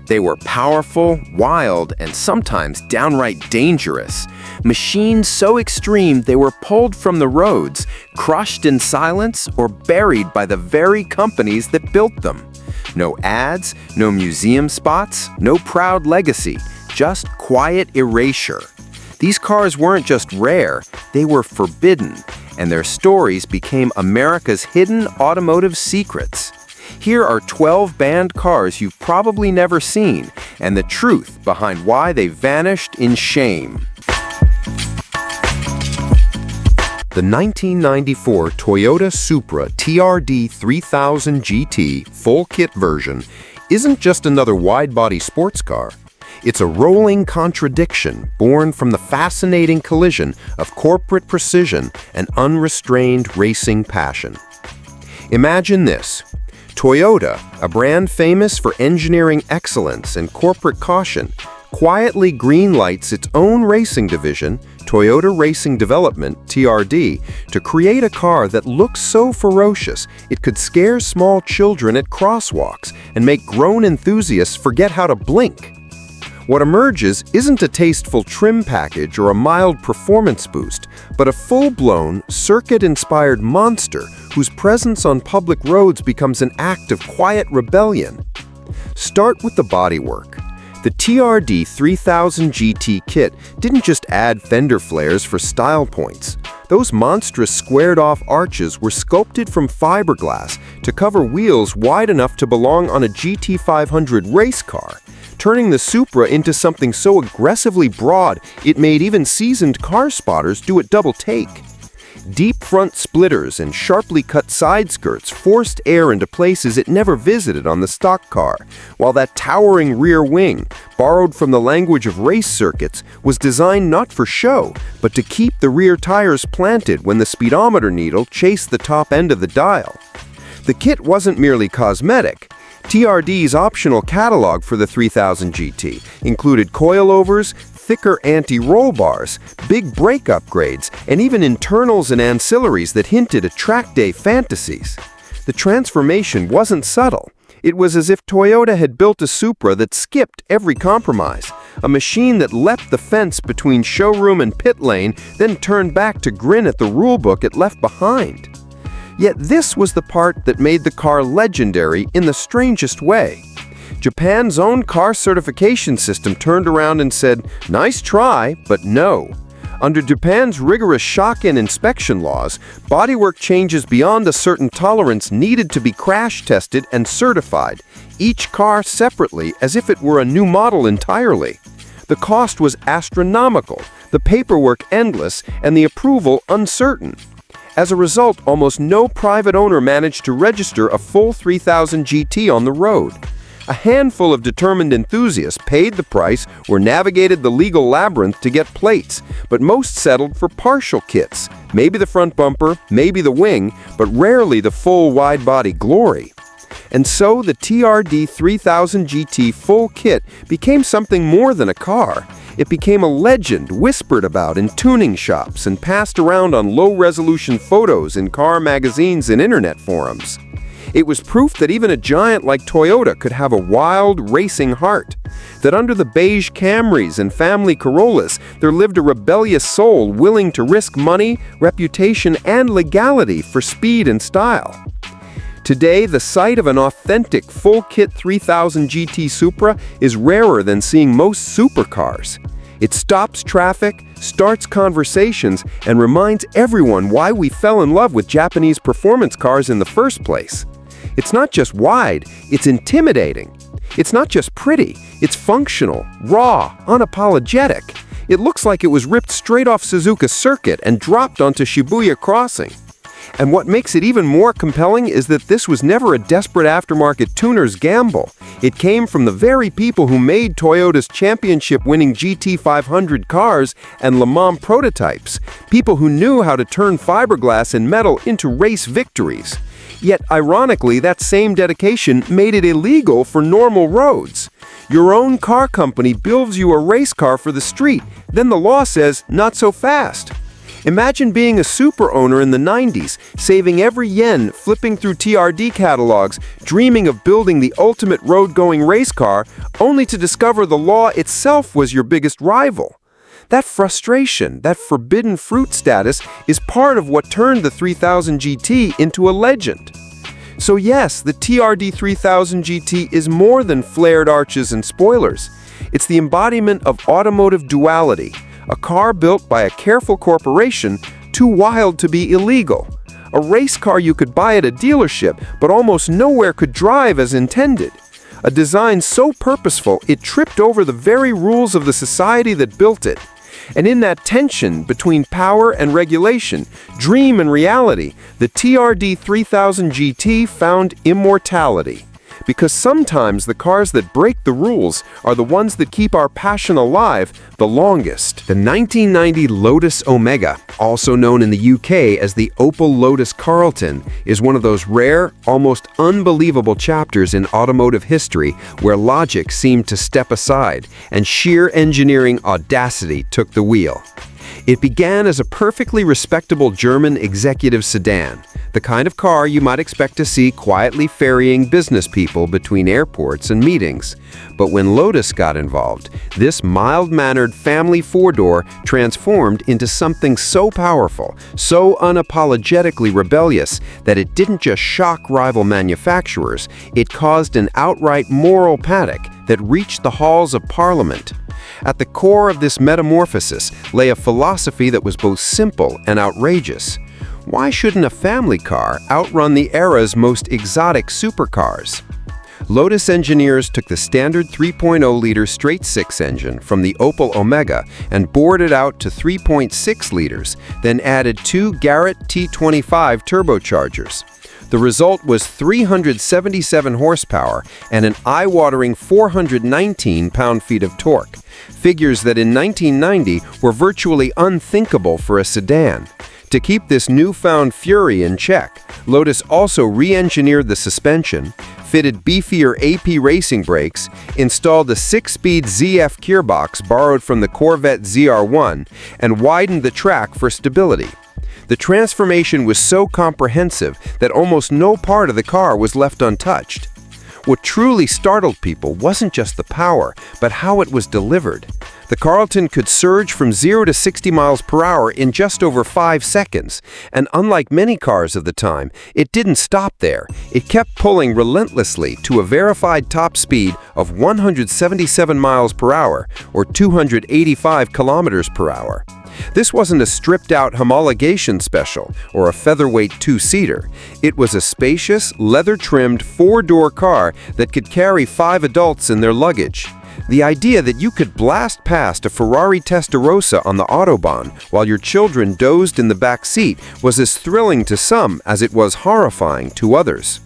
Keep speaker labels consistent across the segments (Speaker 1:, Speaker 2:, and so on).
Speaker 1: They were powerful, wild, and sometimes downright dangerous. Machines so extreme they were pulled from the roads, crushed in silence, or buried by the very companies that built them. No ads, no museum spots, no proud legacy, just quiet erasure. These cars weren't just rare, they were forbidden, and their stories became America's hidden automotive secrets. Here are 12 banned cars you've probably never seen, and the truth behind why they vanished in shame. The 1994 Toyota Supra TRD 3000 GT full kit version isn't just another wide-body sports car. It's a rolling contradiction born from the fascinating collision of corporate precision and unrestrained racing passion. Imagine this. Toyota, a brand famous for engineering excellence and corporate caution, quietly greenlights its own racing division, Toyota Racing Development, TRD, to create a car that looks so ferocious it could scare small children at crosswalks and make grown enthusiasts forget how to blink. What emerges isn't a tasteful trim package or a mild performance boost, but a full-blown, circuit-inspired monster whose presence on public roads becomes an act of quiet rebellion. Start with the bodywork. The TRD 3000 GT kit didn't just add fender flares for style points. Those monstrous squared-off arches were sculpted from fiberglass to cover wheels wide enough to belong on a GT500 race car, turning the Supra into something so aggressively broad it made even seasoned car spotters do it double take. Deep front splitters and sharply cut side skirts forced air into places it never visited on the stock car, while that towering rear wing, borrowed from the language of race circuits, was designed not for show, but to keep the rear tires planted when the speedometer needle chased the top end of the dial. The kit wasn't merely cosmetic. TRD's optional catalog for the 3000 GT included coilovers, thicker anti-roll bars, big brake upgrades, and even internals and ancillaries that hinted at track day fantasies. The transformation wasn't subtle. It was as if Toyota had built a Supra that skipped every compromise, a machine that leapt the fence between showroom and pit lane, then turned back to grin at the rulebook it left behind. Yet this was the part that made the car legendary in the strangest way. Japan's own car certification system turned around and said, "Nice try, but no." Under Japan's rigorous shock and inspection laws, bodywork changes beyond a certain tolerance needed to be crash tested and certified, each car separately as if it were a new model entirely. The cost was astronomical, the paperwork endless, and the approval uncertain. As a result, almost no private owner managed to register a full 3000 GT on the road. A handful of determined enthusiasts paid the price or navigated the legal labyrinth to get plates, but most settled for partial kits, maybe the front bumper, maybe the wing, but rarely the full wide-body glory. And so the TRD 3000 GT full kit became something more than a car. It became a legend whispered about in tuning shops and passed around on low-resolution photos in car magazines and internet forums. It was proof that even a giant like Toyota could have a wild, racing heart. That under the beige Camrys and family Corollas, there lived a rebellious soul willing to risk money, reputation, and legality for speed and style. Today, the sight of an authentic, full-kit 3000 GT Supra is rarer than seeing most supercars. It stops traffic, starts conversations, and reminds everyone why we fell in love with Japanese performance cars in the first place. It's not just wide, it's intimidating. It's not just pretty, it's functional, raw, unapologetic. It looks like it was ripped straight off Suzuka Circuit and dropped onto Shibuya Crossing. And what makes it even more compelling is that this was never a desperate aftermarket tuner's gamble. It came from the very people who made Toyota's championship-winning GT500 cars and Le Mans prototypes, people who knew how to turn fiberglass and metal into race victories. Yet, ironically, that same dedication made it illegal for normal roads. Your own car company builds you a race car for the street, then the law says, not so fast. Imagine being a super owner in the 90s, saving every yen, flipping through TRD catalogs, dreaming of building the ultimate road-going race car, only to discover the law itself was your biggest rival. That frustration, that forbidden fruit status, is part of what turned the 3000 GT into a legend. So yes, the TRD 3000 GT is more than flared arches and spoilers. It's the embodiment of automotive duality, a car built by a careful corporation too wild to be illegal. A race car you could buy at a dealership, but almost nowhere could drive as intended. A design so purposeful it tripped over the very rules of the society that built it. And in that tension between power and regulation, dream and reality, the TRD 3000 GT found immortality. Because sometimes the cars that break the rules are the ones that keep our passion alive the longest. The 1990 Lotus Omega, also known in the UK as the Opel Lotus Carlton, is one of those rare, almost unbelievable chapters in automotive history where logic seemed to step aside and sheer engineering audacity took the wheel. It began as a perfectly respectable German executive sedan, the kind of car you might expect to see quietly ferrying business people between airports and meetings. But when Lotus got involved, this mild-mannered family four-door transformed into something so powerful, so unapologetically rebellious, that it didn't just shock rival manufacturers, it caused an outright moral panic that reached the halls of Parliament. At the core of this metamorphosis lay a philosophy that was both simple and outrageous. Why shouldn't a family car outrun the era's most exotic supercars? Lotus engineers took the standard 3.0-liter straight-six engine from the Opel Omega and bored it out to 3.6 liters, then added two Garrett T25 turbochargers. The result was 377 horsepower and an eye-watering 419 pound-feet of torque, figures that in 1990 were virtually unthinkable for a sedan. To keep this newfound fury in check, Lotus also re-engineered the suspension, fitted beefier AP racing brakes, installed a 6-speed ZF gearbox borrowed from the Corvette ZR1, and widened the track for stability. The transformation was so comprehensive that almost no part of the car was left untouched. What truly startled people wasn't just the power, but how it was delivered. The Carlton could surge from 0 to 60 miles per hour in just over 5 seconds, and unlike many cars of the time, it didn't stop there. It kept pulling relentlessly to a verified top speed of 177 miles per hour, or 285 kilometers per hour. This wasn't a stripped-out homologation special or a featherweight two-seater. It was a spacious, leather-trimmed four-door car that could carry 5 adults in their luggage. The idea that you could blast past a Ferrari Testarossa on the Autobahn while your children dozed in the back seat was as thrilling to some as it was horrifying to others.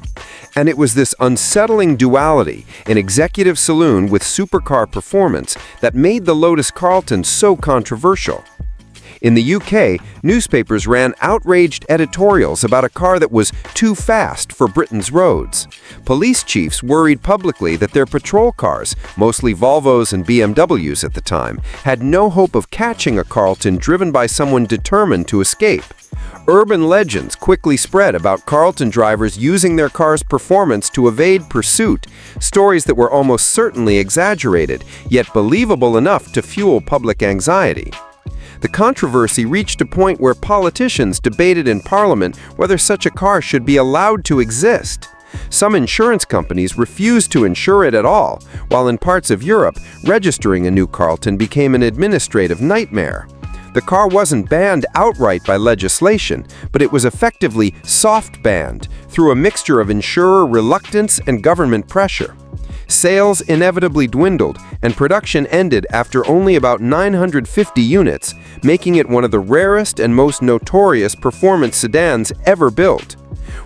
Speaker 1: And it was this unsettling duality, an executive saloon with supercar performance, that made the Lotus Carlton so controversial. In the UK, newspapers ran outraged editorials about a car that was too fast for Britain's roads. Police chiefs worried publicly that their patrol cars, mostly Volvos and BMWs at the time, had no hope of catching a Carlton driven by someone determined to escape. Urban legends quickly spread about Carlton drivers using their car's performance to evade pursuit, stories that were almost certainly exaggerated, yet believable enough to fuel public anxiety. The controversy reached a point where politicians debated in Parliament whether such a car should be allowed to exist. Some insurance companies refused to insure it at all, while in parts of Europe, registering a new Carlton became an administrative nightmare. The car wasn't banned outright by legislation, but it was effectively soft-banned through a mixture of insurer reluctance and government pressure. Sales inevitably dwindled, and production ended after only about 950 units, making it one of the rarest and most notorious performance sedans ever built.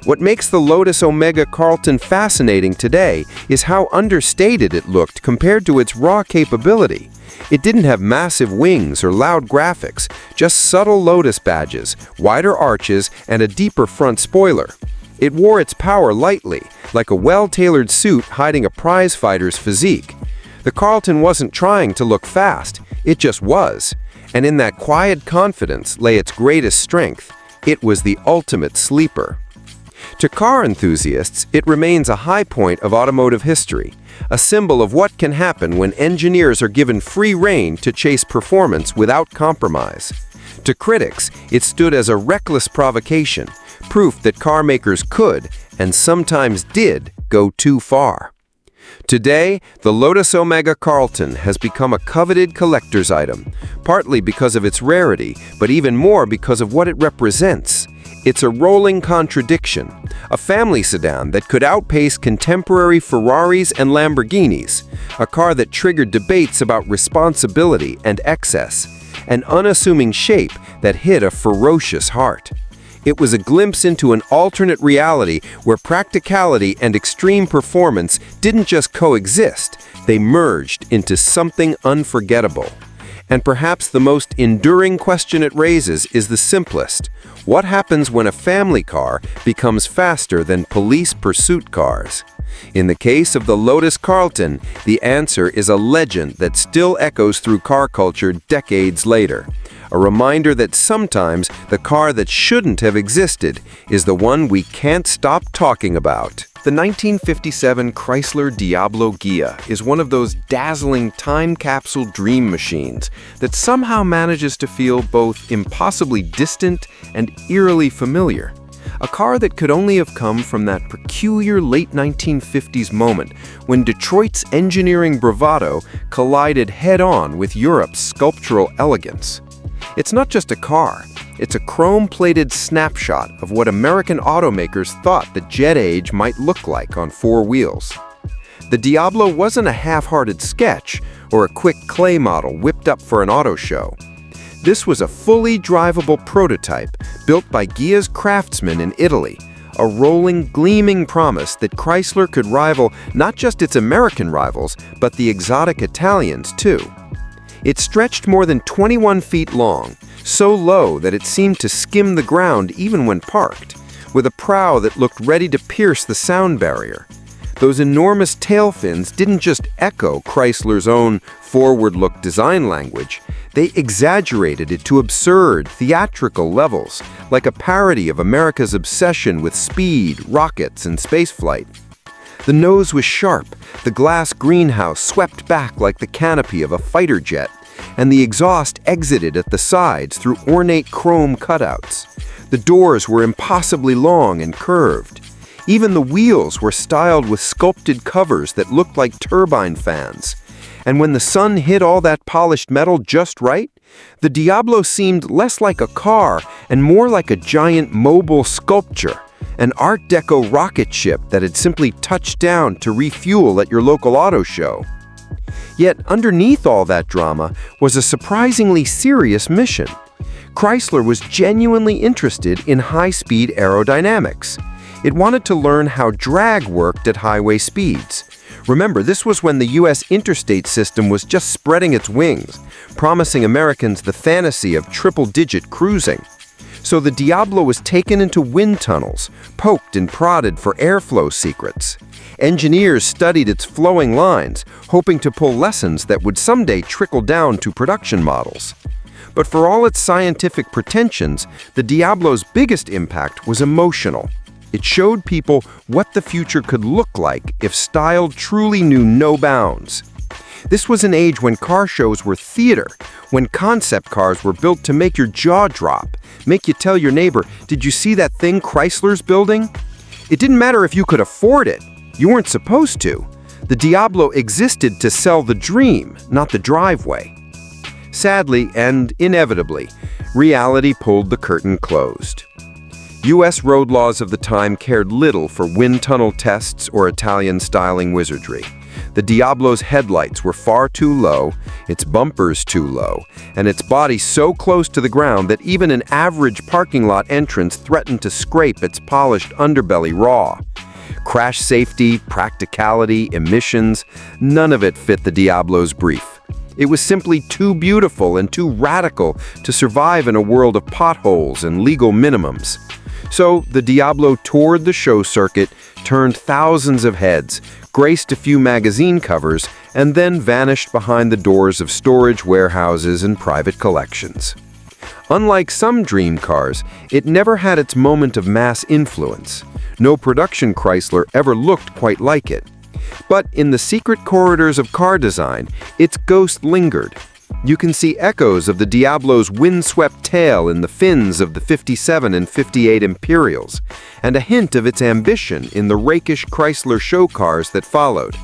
Speaker 1: What makes the Lotus Omega Carlton fascinating today is how understated it looked compared to its raw capability. It didn't have massive wings or loud graphics, just subtle Lotus badges, wider arches, and a deeper front spoiler. It wore its power lightly, like a well-tailored suit hiding a prizefighter's physique. The Carlton wasn't trying to look fast, it just was. And in that quiet confidence lay its greatest strength. It was the ultimate sleeper. To car enthusiasts, it remains a high point of automotive history, a symbol of what can happen when engineers are given free rein to chase performance without compromise. To critics, it stood as a reckless provocation, proof that car makers could, and sometimes did, go too far. Today, the Lotus Carlton has become a coveted collector's item, partly because of its rarity, but even more because of what it represents. It's a rolling contradiction, a family sedan that could outpace contemporary Ferraris and Lamborghinis, a car that triggered debates about responsibility and excess, an unassuming shape that hid a ferocious heart. It was a glimpse into an alternate reality where practicality and extreme performance didn't just coexist, they merged into something unforgettable. And perhaps the most enduring question it raises is the simplest. What happens when a family car becomes faster than police pursuit cars? In the case of the Lotus Carlton, the answer is a legend that still echoes through car culture decades later. A reminder that sometimes the car that shouldn't have existed is the one we can't stop talking about. The 1957 Chrysler Diablo Ghia is one of those dazzling time capsule dream machines that somehow manages to feel both impossibly distant and eerily familiar. A car that could only have come from that peculiar late 1950s moment when Detroit's engineering bravado collided head-on with Europe's sculptural elegance. It's not just a car, it's a chrome-plated snapshot of what American automakers thought the jet age might look like on four wheels. The Diablo wasn't a half-hearted sketch or a quick clay model whipped up for an auto show. This was a fully drivable prototype built by Ghia's craftsmen in Italy, a rolling, gleaming promise that Chrysler could rival not just its American rivals, but the exotic Italians too. It stretched more than 21 feet long, so low that it seemed to skim the ground even when parked, with a prow that looked ready to pierce the sound barrier. Those enormous tail fins didn't just echo Chrysler's own forward-look design language, they exaggerated it to absurd, theatrical levels, like a parody of America's obsession with speed, rockets, and spaceflight. The nose was sharp, the glass greenhouse swept back like the canopy of a fighter jet, and the exhaust exited at the sides through ornate chrome cutouts. The doors were impossibly long and curved. Even the wheels were styled with sculpted covers that looked like turbine fans. And when the sun hit all that polished metal just right, the Diablo seemed less like a car and more like a giant mobile sculpture, an Art Deco rocket ship that had simply touched down to refuel at your local auto show. Yet underneath all that drama was a surprisingly serious mission. Chrysler was genuinely interested in high-speed aerodynamics. It wanted to learn how drag worked at highway speeds. Remember, this was when the U.S. interstate system was just spreading its wings, promising Americans the fantasy of triple-digit cruising. So the Diablo was taken into wind tunnels, poked and prodded for airflow secrets. Engineers studied its flowing lines, hoping to pull lessons that would someday trickle down to production models. But for all its scientific pretensions, the Diablo's biggest impact was emotional. It showed people what the future could look like if style truly knew no bounds. This was an age when car shows were theater, when concept cars were built to make your jaw drop, make you tell your neighbor, "Did you see that thing Chrysler's building?" It didn't matter if you could afford it. You weren't supposed to. The Diablo existed to sell the dream, not the driveway. Sadly and inevitably, reality pulled the curtain closed. U.S. road laws of the time cared little for wind tunnel tests or Italian styling wizardry. The Diablo's headlights were far too low, its bumpers too low, and its body so close to the ground that even an average parking lot entrance threatened to scrape its polished underbelly raw. Crash safety, practicality, emissions, none of it fit the Diablo's brief. It was simply too beautiful and too radical to survive in a world of potholes and legal minimums. So the Diablo toured the show circuit, turned thousands of heads, graced a few magazine covers, and then vanished behind the doors of storage warehouses and private collections. Unlike some dream cars, it never had its moment of mass influence. No production Chrysler ever looked quite like it. But in the secret corridors of car design, its ghost lingered. You can see echoes of the Diablo's windswept tail in the fins of the 57 and 58 Imperials, and a hint of its ambition in the rakish Chrysler show cars that followed.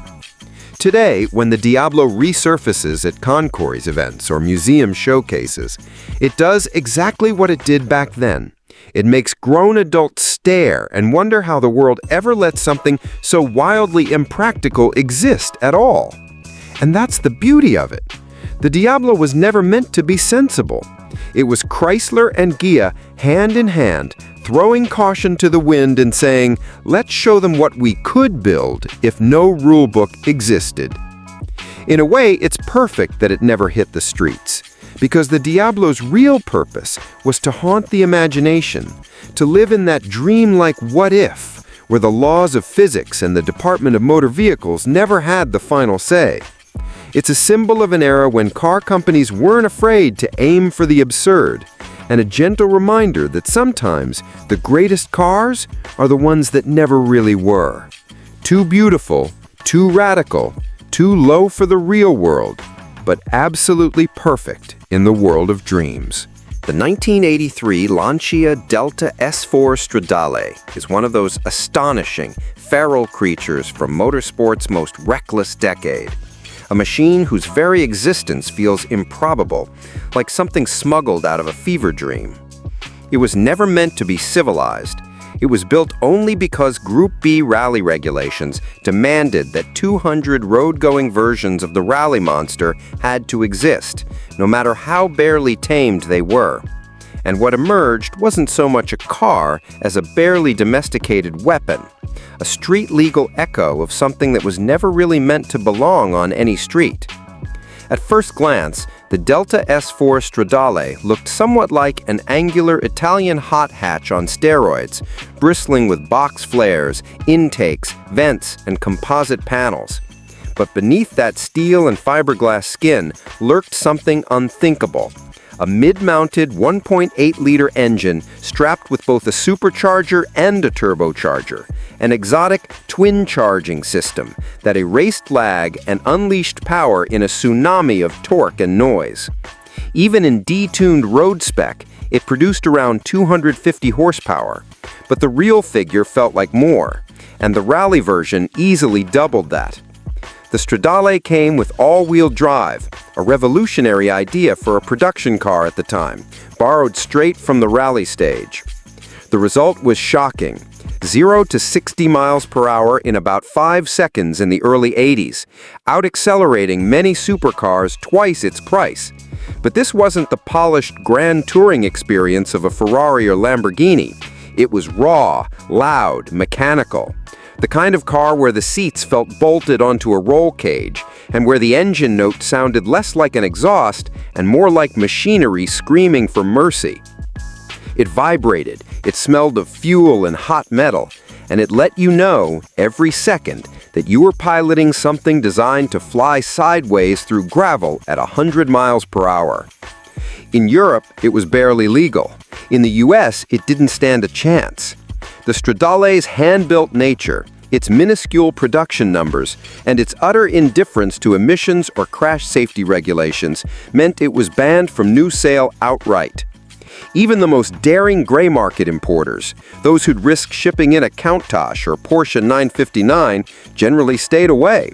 Speaker 1: Today, when the Diablo resurfaces at concours events or museum showcases, it does exactly what it did back then. It makes grown adults stare and wonder how the world ever let something so wildly impractical exist at all. And that's the beauty of it. The Diablo was never meant to be sensible. It was Chrysler and Ghia hand in hand, throwing caution to the wind and saying, let's show them what we could build if no rulebook existed. In a way, it's perfect that it never hit the streets, because the Diablo's real purpose was to haunt the imagination, to live in that dreamlike what-if, where the laws of physics and the Department of Motor Vehicles never had the final say. It's a symbol of an era when car companies weren't afraid to aim for the absurd, and a gentle reminder that sometimes the greatest cars are the ones that never really were. Too beautiful, too radical, too low for the real world, but absolutely perfect in the world of dreams. The 1983 Lancia Delta S4 Stradale is one of those astonishing, feral creatures from motorsport's most reckless decade. A machine whose very existence feels improbable, like something smuggled out of a fever dream. It was never meant to be civilized. It was built only because Group B rally regulations demanded that 200 road-going versions of the rally monster had to exist, no matter how barely tamed they were. And what emerged wasn't so much a car as a barely domesticated weapon, a street-legal echo of something that was never really meant to belong on any street. At first glance, the Delta S4 Stradale looked somewhat like an angular Italian hot hatch on steroids, bristling with box flares, intakes, vents, and composite panels. But beneath that steel and fiberglass skin lurked something unthinkable. A mid-mounted 1.8-liter engine strapped with both a supercharger and a turbocharger, an exotic twin charging system that erased lag and unleashed power in a tsunami of torque and noise. Even in detuned road spec, it produced around 250 horsepower, but the real figure felt like more, and the rally version easily doubled that. The Stradale came with all-wheel drive, a revolutionary idea for a production car at the time, borrowed straight from the rally stage. The result was shocking. 0 to 60 miles per hour in about 5 seconds in the early 80s, out-accelerating many supercars twice its price. But this wasn't the polished grand touring experience of a Ferrari or Lamborghini. It was raw, loud, mechanical. The kind of car where the seats felt bolted onto a roll cage, and where the engine note sounded less like an exhaust and more like machinery screaming for mercy. It vibrated, it smelled of fuel and hot metal, and it let you know, every second, that you were piloting something designed to fly sideways through gravel at 100 miles per hour. In Europe, it was barely legal. In the US, it didn't stand a chance. The Stradale's hand-built nature, its minuscule production numbers, and its utter indifference to emissions or crash safety regulations meant it was banned from new sale outright. Even the most daring gray market importers, those who'd risk shipping in a Countach or Porsche 959, generally stayed away.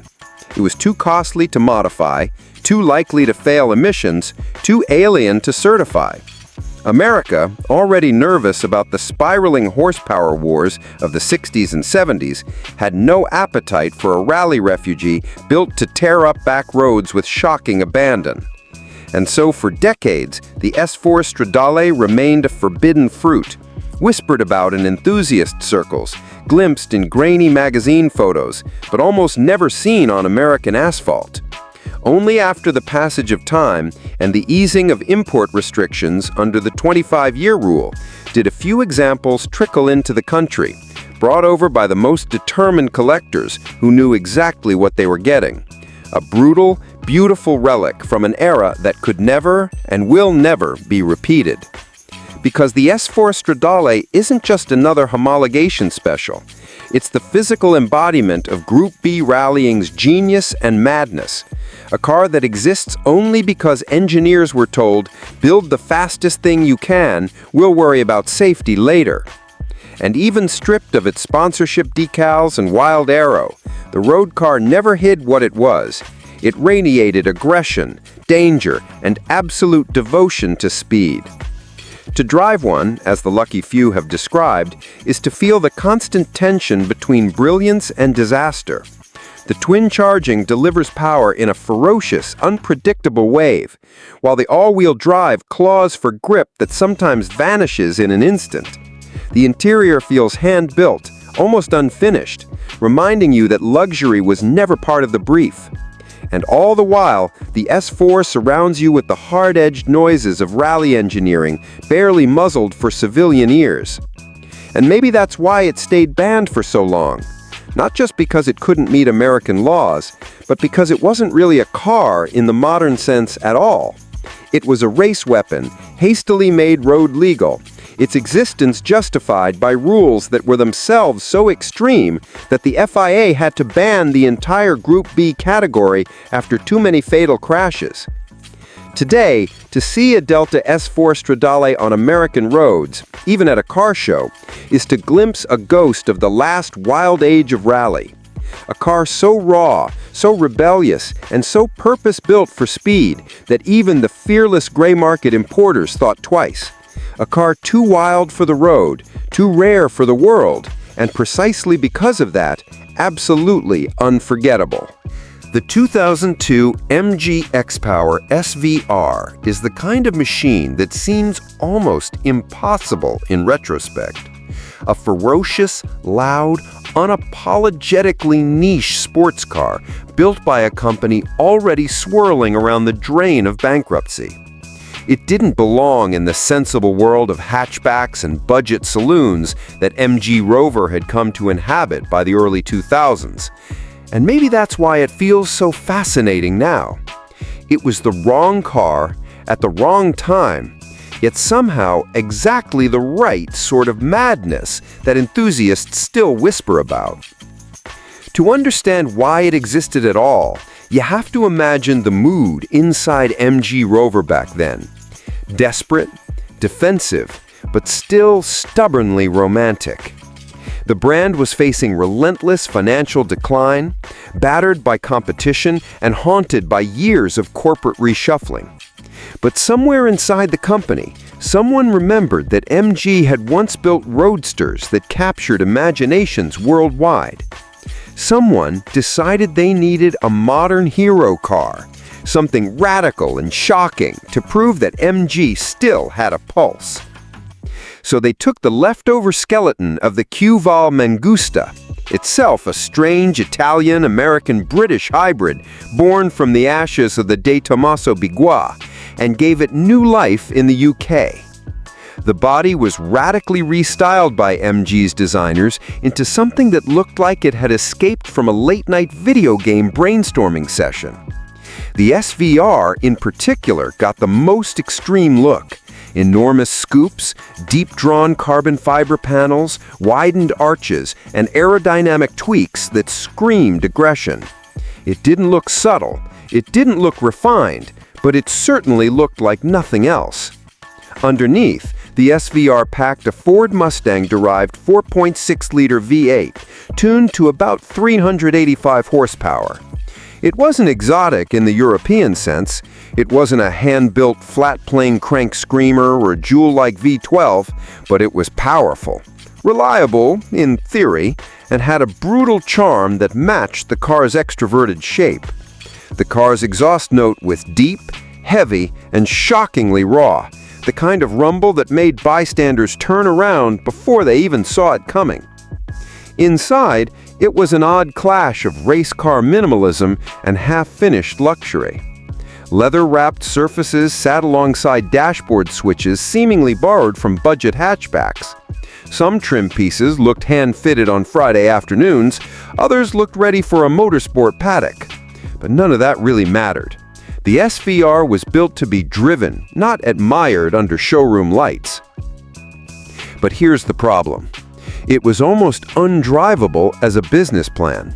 Speaker 1: It was too costly to modify, too likely to fail emissions, too alien to certify. America, already nervous about the spiraling horsepower wars of the 60s and 70s, had no appetite for a rally refugee built to tear up back roads with shocking abandon. And so for decades, the S4 Stradale remained a forbidden fruit, whispered about in enthusiast circles, glimpsed in grainy magazine photos, but almost never seen on American asphalt. Only after the passage of time and the easing of import restrictions under the 25-year rule did a few examples trickle into the country, brought over by the most determined collectors who knew exactly what they were getting. A brutal, beautiful relic from an era that could never and will never be repeated. Because the S4 Stradale isn't just another homologation special. It's the physical embodiment of Group B rallying's genius and madness. A car that exists only because engineers were told, build the fastest thing you can, we'll worry about safety later. And even stripped of its sponsorship decals and wild arrow, the road car never hid what it was. It radiated aggression, danger, and absolute devotion to speed. To drive one, as the lucky few have described, is to feel the constant tension between brilliance and disaster. The twin charging delivers power in a ferocious, unpredictable wave, while the all-wheel drive claws for grip that sometimes vanishes in an instant. The interior feels hand-built, almost unfinished, reminding you that luxury was never part of the brief. And all the while, the S4 surrounds you with the hard-edged noises of rally engineering, barely muzzled for civilian ears. And maybe that's why it stayed banned for so long. Not just because it couldn't meet American laws, but because it wasn't really a car in the modern sense at all. It was a race weapon, hastily made road legal, its existence justified by rules that were themselves so extreme that the FIA had to ban the entire Group B category after too many fatal crashes. Today, to see a Delta S4 Stradale on American roads, even at a car show, is to glimpse a ghost of the last wild age of rally. A car so raw, so rebellious, and so purpose-built for speed that even the fearless gray market importers thought twice. A car too wild for the road, too rare for the world, and precisely because of that, absolutely unforgettable. The 2002 MG X-Power SVR is the kind of machine that seems almost impossible in retrospect. A ferocious, loud, unapologetically niche sports car built by a company already swirling around the drain of bankruptcy. It didn't belong in the sensible world of hatchbacks and budget saloons that MG Rover had come to inhabit by the early 2000s. And maybe that's why it feels so fascinating now. It was the wrong car at the wrong time, yet somehow exactly the right sort of madness that enthusiasts still whisper about. To understand why it existed at all, you have to imagine the mood inside MG Rover back then. Desperate, defensive, but still stubbornly romantic. The brand was facing relentless financial decline, battered by competition, and haunted by years of corporate reshuffling. But somewhere inside the company, someone remembered that MG had once built roadsters that captured imaginations worldwide. Someone decided they needed a modern hero car, something radical and shocking to prove that MG still had a pulse. So they took the leftover skeleton of the Q-Val Mangusta, itself a strange Italian-American-British hybrid born from the ashes of the De Tomaso Bigua, and gave it new life in the UK. The body was radically restyled by MG's designers into something that looked like it had escaped from a late-night video game brainstorming session. The SVR, in particular, got the most extreme look. Enormous scoops, deep-drawn carbon fiber panels, widened arches, and aerodynamic tweaks that screamed aggression. It didn't look subtle, it didn't look refined, but it certainly looked like nothing else. Underneath, the SVR packed a Ford Mustang-derived 4.6-liter V8, tuned to about 385 horsepower. It wasn't exotic in the European sense. It wasn't a hand-built flat-plane crank screamer or a jewel-like V12, but it was powerful, reliable, in theory, and had a brutal charm that matched the car's extroverted shape. The car's exhaust note was deep, heavy, and shockingly raw, the kind of rumble that made bystanders turn around before they even saw it coming. Inside, it was an odd clash of race car minimalism and half-finished luxury. Leather-wrapped surfaces sat alongside dashboard switches seemingly borrowed from budget hatchbacks. Some trim pieces looked hand-fitted on Friday afternoons, others looked ready for a motorsport paddock. But none of that really mattered. The SVR was built to be driven, not admired under showroom lights. But here's the problem. It was almost undrivable as a business plan.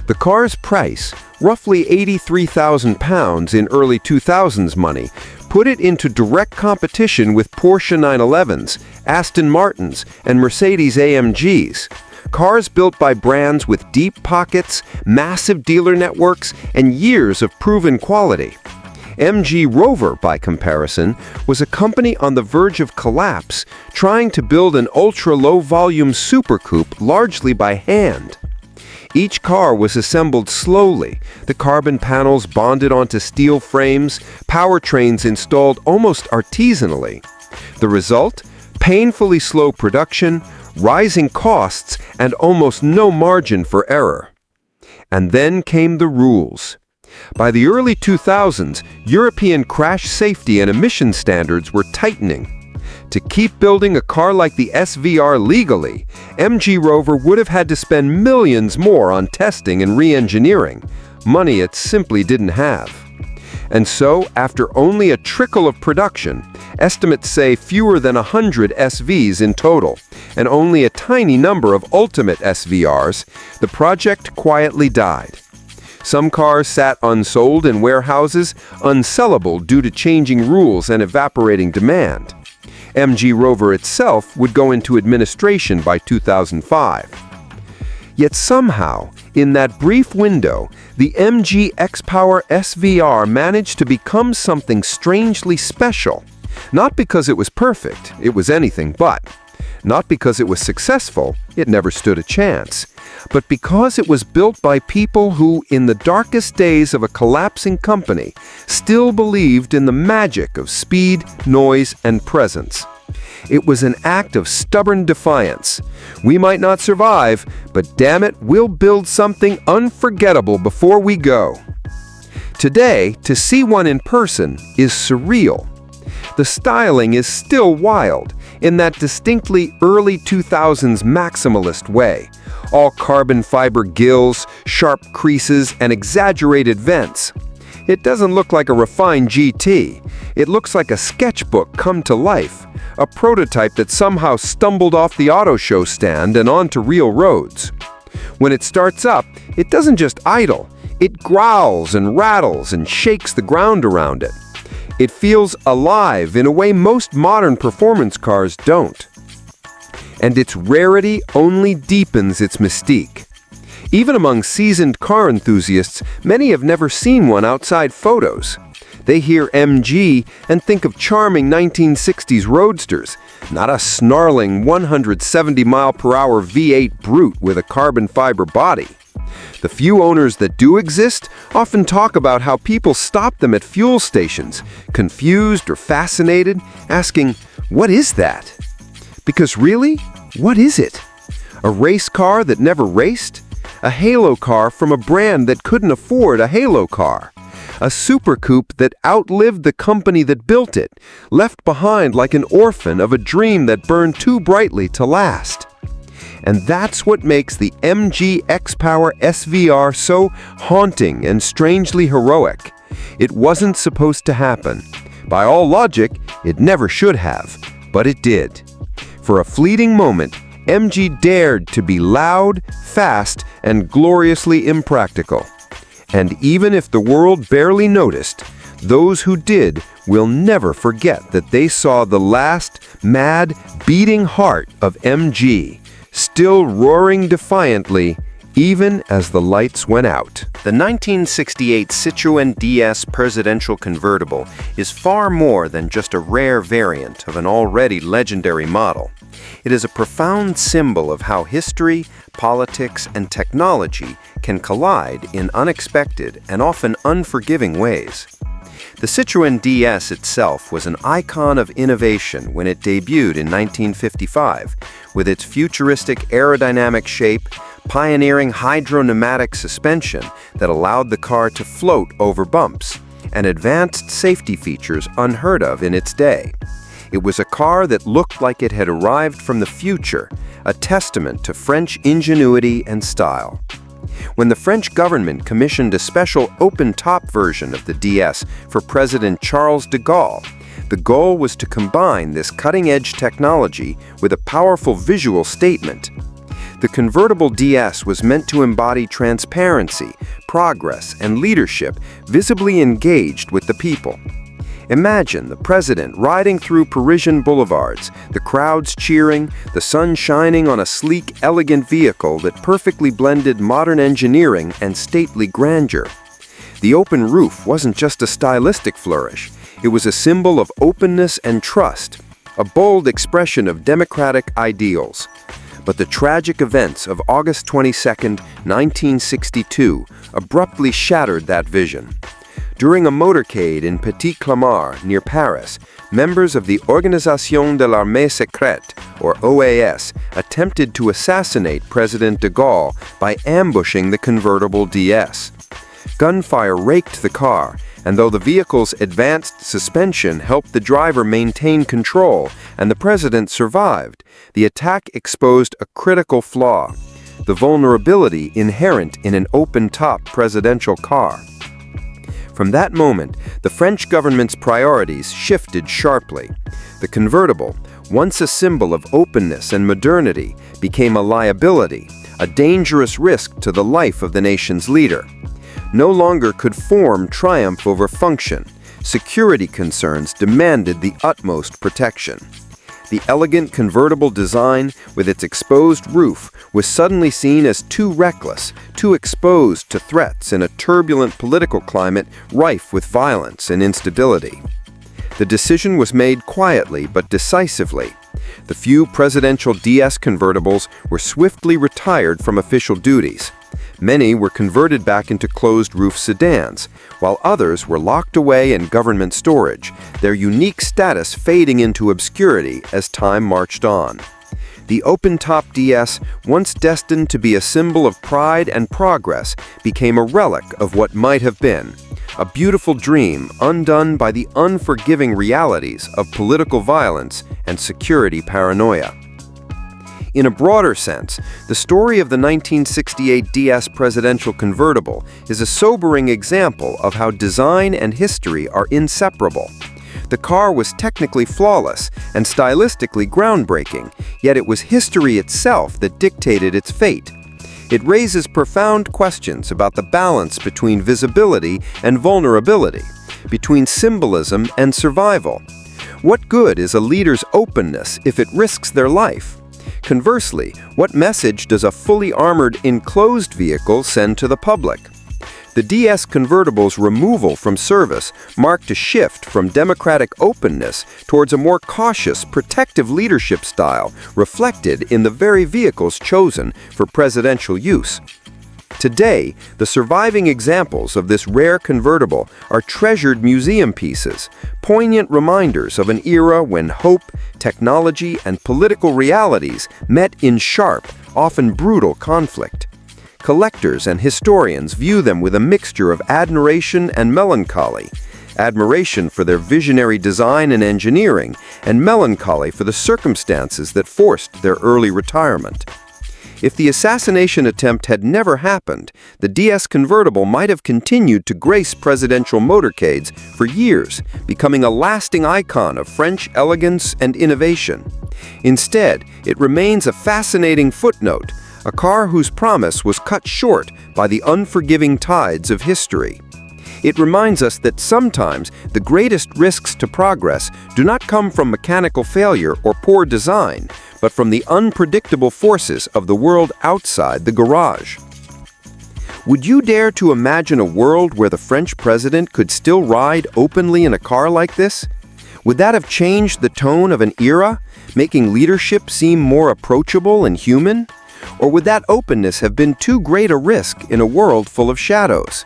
Speaker 1: The car's price, roughly £83,000 in early 2000s money, put it into direct competition with Porsche 911s, Aston Martins, and Mercedes AMGs. Cars built by brands with deep pockets, massive dealer networks, and years of proven quality. MG Rover, by comparison, was a company on the verge of collapse, trying to build an ultra-low-volume supercoupe largely by hand. Each car was assembled slowly, the carbon panels bonded onto steel frames, powertrains installed almost artisanally. The result? Painfully slow production, rising costs, and almost no margin for error. And then came the rules. By the early 2000s, European crash safety and emission standards were tightening. To keep building a car like the SVR legally, MG Rover would have had to spend millions more on testing and re-engineering, money it simply didn't have. And so, after only a trickle of production, estimates say fewer than 100 SVs in total, and only a tiny number of ultimate SVRs, the project quietly died. Some cars sat unsold in warehouses, unsellable due to changing rules and evaporating demand. MG Rover itself would go into administration by 2005. Yet somehow, in that brief window, the MG X-Power SVR managed to become something strangely special. Not because it was perfect, it was anything but. Not because it was successful, it never stood a chance. But because it was built by people who, in the darkest days of a collapsing company, still believed in the magic of speed, noise, and presence. It was an act of stubborn defiance. We might not survive, but damn it, we'll build something unforgettable before we go. Today, to see one in person is surreal. The styling is still wild, in that distinctly early 2000s maximalist way. All carbon fiber gills, sharp creases, and exaggerated vents. It doesn't look like a refined GT. It looks like a sketchbook come to life, a prototype that somehow stumbled off the auto show stand and onto real roads. When it starts up, it doesn't just idle. It growls and rattles and shakes the ground around it. It feels alive in a way most modern performance cars don't. And its rarity only deepens its mystique. Even among seasoned car enthusiasts, many have never seen one outside photos. They hear MG and think of charming 1960s roadsters, not a snarling 170-mile-per-hour V8 brute with a carbon fiber body. The few owners that do exist often talk about how people stop them at fuel stations, confused or fascinated, asking, "What is that?" Because really, what is it? A race car that never raced? A halo car from a brand that couldn't afford a halo car? A supercoupe that outlived the company that built it, left behind like an orphan of a dream that burned too brightly to last? And that's what makes the MG X-Power SVR so haunting and strangely heroic. It wasn't supposed to happen. By all logic, it never should have, but it did. For a fleeting moment, MG dared to be loud, fast, and gloriously impractical. And even if the world barely noticed, those who did will never forget that they saw the last mad, beating heart of MG, still roaring defiantly, even as the lights went out. The 1968 Citroen DS presidential convertible is far more than just a rare variant of an already legendary model. It is a profound symbol of how history, politics, and technology can collide in unexpected and often unforgiving ways. The Citroen DS itself was an icon of innovation when it debuted in 1955, with its futuristic aerodynamic shape, pioneering hydropneumatic suspension that allowed the car to float over bumps, and advanced safety features unheard of in its day. It was a car that looked like it had arrived from the future, a testament to French ingenuity and style. When the French government commissioned a special open-top version of the DS for President Charles de Gaulle, the goal was to combine this cutting-edge technology with a powerful visual statement. The convertible DS was meant to embody transparency, progress, and leadership visibly engaged with the people. Imagine the president riding through Parisian boulevards, the crowds cheering, the sun shining on a sleek, elegant vehicle that perfectly blended modern engineering and stately grandeur. The open roof wasn't just a stylistic flourish, it was a symbol of openness and trust, a bold expression of democratic ideals. But the tragic events of August 22, 1962, abruptly shattered that vision. During a motorcade in Petit Clamart, near Paris, members of the Organisation de l'Armée Secrète, or OAS, attempted to assassinate President de Gaulle by ambushing the convertible DS. Gunfire raked the car, and though the vehicle's advanced suspension helped the driver maintain control and the president survived, the attack exposed a critical flaw: the vulnerability inherent in an open-top presidential car. From that moment, the French government's priorities shifted sharply. The convertible, once a symbol of openness and modernity, became a liability, a dangerous risk to the life of the nation's leader. No longer could form triumph over function. Security concerns demanded the utmost protection. The elegant convertible design, with its exposed roof, was suddenly seen as too reckless, too exposed to threats in a turbulent political climate rife with violence and instability. The decision was made quietly but decisively. The few presidential DS convertibles were swiftly retired from official duties. Many were converted back into closed-roof sedans, while others were locked away in government storage, their unique status fading into obscurity as time marched on. The open-top DS, once destined to be a symbol of pride and progress, became a relic of what might have been, a beautiful dream undone by the unforgiving realities of political violence and security paranoia. In a broader sense, the story of the 1968 DS presidential convertible is a sobering example of how design and history are inseparable. The car was technically flawless and stylistically groundbreaking, yet it was history itself that dictated its fate. It raises profound questions about the balance between visibility and vulnerability, between symbolism and survival. What good is a leader's openness if it risks their life? Conversely, what message does a fully armored, enclosed vehicle send to the public? The DS convertible's removal from service marked a shift from democratic openness towards a more cautious, protective leadership style reflected in the very vehicles chosen for presidential use. Today, the surviving examples of this rare convertible are treasured museum pieces, poignant reminders of an era when hope, technology, and political realities met in sharp, often brutal conflict. Collectors and historians view them with a mixture of admiration and melancholy. Admiration for their visionary design and engineering, and melancholy for the circumstances that forced their early retirement. If the assassination attempt had never happened, the DS convertible might have continued to grace presidential motorcades for years, becoming a lasting icon of French elegance and innovation. Instead, it remains a fascinating footnote, a car whose promise was cut short by the unforgiving tides of history. It reminds us that sometimes the greatest risks to progress do not come from mechanical failure or poor design, but from the unpredictable forces of the world outside the garage. Would you dare to imagine a world where the French president could still ride openly in a car like this? Would that have changed the tone of an era, making leadership seem more approachable and human? Or would that openness have been too great a risk in a world full of shadows?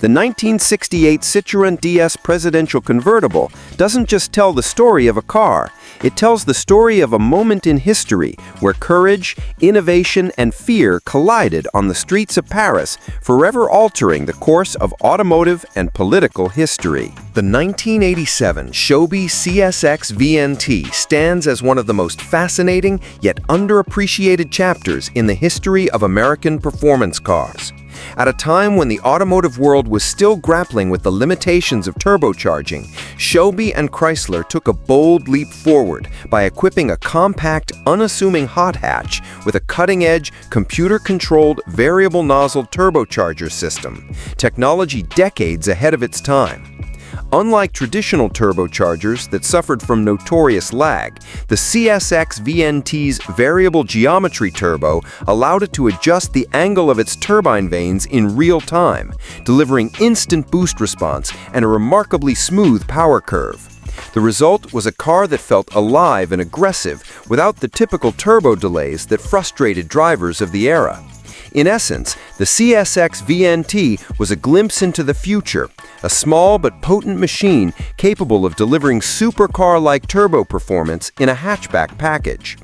Speaker 1: The 1968 Citroen DS presidential convertible doesn't just tell the story of a car, it tells the story of a moment in history where courage, innovation, and fear collided on the streets of Paris, forever altering the course of automotive and political history. The 1987 Shelby CSX VNT stands as one of the most fascinating yet underappreciated chapters in the history of American performance cars. At a time when the automotive world was still grappling with the limitations of turbocharging, Shelby and Chrysler took a bold leap forward by equipping a compact, unassuming hot hatch with a cutting-edge, computer-controlled variable nozzle turbocharger system, technology decades ahead of its time. Unlike traditional turbochargers that suffered from notorious lag, the CSX VNT's variable geometry turbo allowed it to adjust the angle of its turbine vanes in real time, delivering instant boost response and a remarkably smooth power curve. The result was a car that felt alive and aggressive without the typical turbo delays that frustrated drivers of the era. In essence, the CSX VNT was a glimpse into the future, a small but potent machine capable of delivering supercar-like turbo performance in a hatchback package.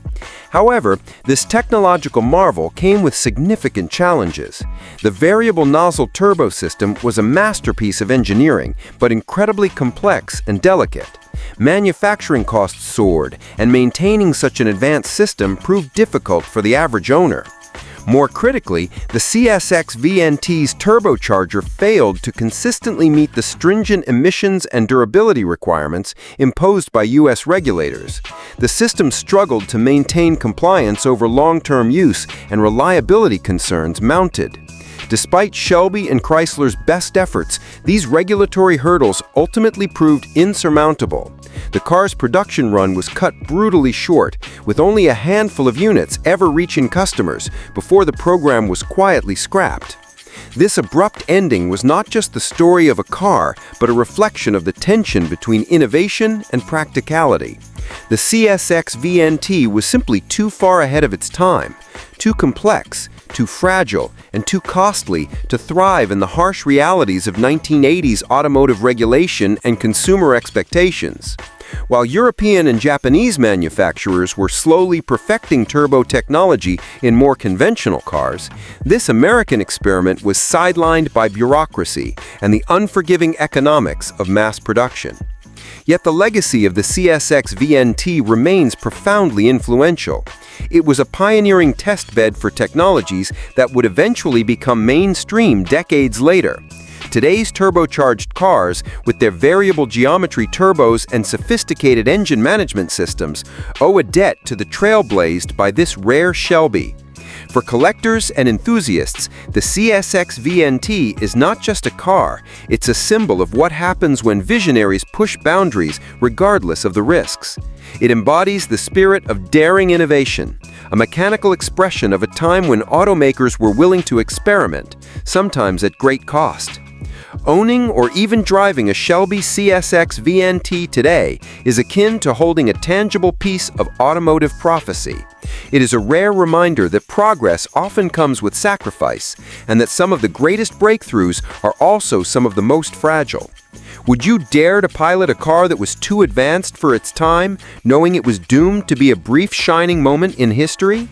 Speaker 1: However, this technological marvel came with significant challenges. The variable nozzle turbo system was a masterpiece of engineering, but incredibly complex and delicate. Manufacturing costs soared, and maintaining such an advanced system proved difficult for the average owner. More critically, the CSX VNT's turbocharger failed to consistently meet the stringent emissions and durability requirements imposed by U.S. regulators. The system struggled to maintain compliance over long-term use, and reliability concerns mounted. Despite Shelby and Chrysler's best efforts, these regulatory hurdles ultimately proved insurmountable. The car's production run was cut brutally short, with only a handful of units ever reaching customers before the program was quietly scrapped. This abrupt ending was not just the story of a car, but a reflection of the tension between innovation and practicality. The CSX VNT was simply too far ahead of its time, too complex, too fragile, and too costly to thrive in the harsh realities of 1980s automotive regulation and consumer expectations. While European and Japanese manufacturers were slowly perfecting turbo technology in more conventional cars, this American experiment was sidelined by bureaucracy and the unforgiving economics of mass production. Yet the legacy of the CSX VNT remains profoundly influential. It was a pioneering testbed for technologies that would eventually become mainstream decades later. Today's turbocharged cars, with their variable geometry turbos and sophisticated engine management systems, owe a debt to the trailblazed by this rare Shelby. For collectors and enthusiasts, the CSX VNT is not just a car, it's a symbol of what happens when visionaries push boundaries regardless of the risks. It embodies the spirit of daring innovation, a mechanical expression of a time when automakers were willing to experiment, sometimes at great cost. Owning or even driving a Shelby CSX VNT today is akin to holding a tangible piece of automotive prophecy. It is a rare reminder that progress often comes with sacrifice, and that some of the greatest breakthroughs are also some of the most fragile. Would you dare to pilot a car that was too advanced for its time, knowing it was doomed to be a brief shining moment in history?